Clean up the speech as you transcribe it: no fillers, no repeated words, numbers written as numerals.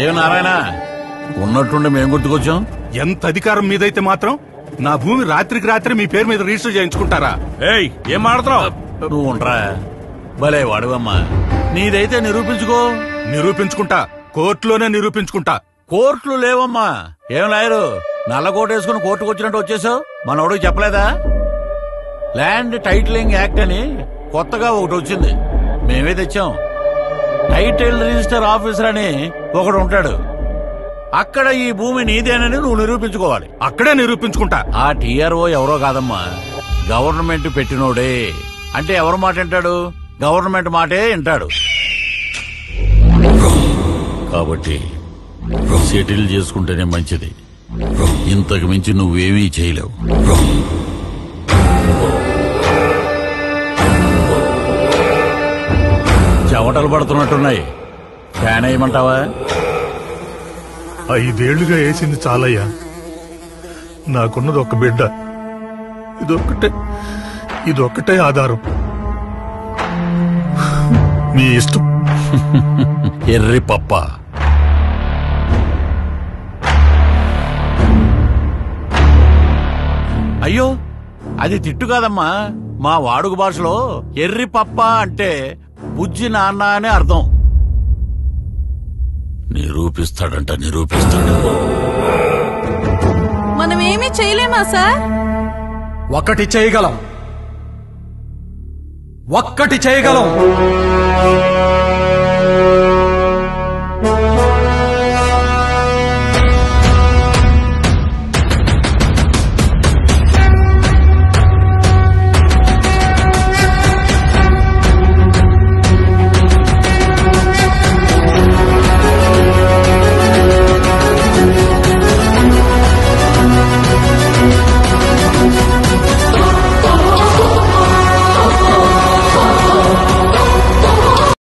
ఏం నారాయణ ఉన్నట్టుండి మేము గుర్తుకొచ్చాం. ఎంత అధికారం మీదైతే మాత్రం నా భూమి రాత్రికి రాత్రి మీ పేరు మీద రిజిస్టర్ చేయించుకుంటారా? ఏయ్ ఏం మాడుతున్నావు? నువ్వు ఉండరా భలే వాడువమ్మా. నీదైతే నిరూపించుకో. నిరూపించుకుంటా, కోర్టులోనే నిరూపించుకుంటా. కోర్టులు లేవమ్మా. ఏం లాయరు నల్ల కోట వేసుకుని కోర్టుకు వచ్చినట్టు వచ్చేసావు? మనోడికి చెప్పలేదా? ల్యాండ్ టైటిలింగ్ యాక్ట్ అని కొత్తగా ఒకటి వచ్చింది, మేమే తెచ్చాం. టైటిల్ రిజిస్టర్ ఆఫీసర్ అని ఒకడు ఉంటాడు. అక్కడ ఈ భూమి నీదేనని నువ్వు నిరూపించుకోవాలి. అక్కడే నిరూపించుకుంటా. ఆ టీఆర్ఓ ఎవరో కాదమ్మా, గవర్నమెంట్ పెట్టినోడే. అంటే ఎవరి మాట వింటాడు? గవర్నమెంట్ మాటే వింటాడు. కాబట్టి సెటిల్ చేసుకుంటేనే మంచిది. ఇంతకు మించి నువ్వేమీ చేయలేవు. చెమటలు పడుతున్నట్టున్నాయి, ఫ్యాన్ వేయమంటావా? 5 ఏళ్లుగా వేసింది చాలయ్యా. నాకున్నది ఒక బిడ్డ, ఇదొక్కటే ఆధారం. మీ ఇష్టం. ఎర్రి పప్ప. అయ్యో అది తిట్టు కాదమ్మా. మా వాడుక భాషలో ఎర్రి పప్ప అంటే బుజ్జి నాన్న అనే అర్థం. నిరూపిస్తాడంట, నిరూపిస్తాడు. మనమేమీ చేయలేమా సార్? ఒక్కటి చేయగలం.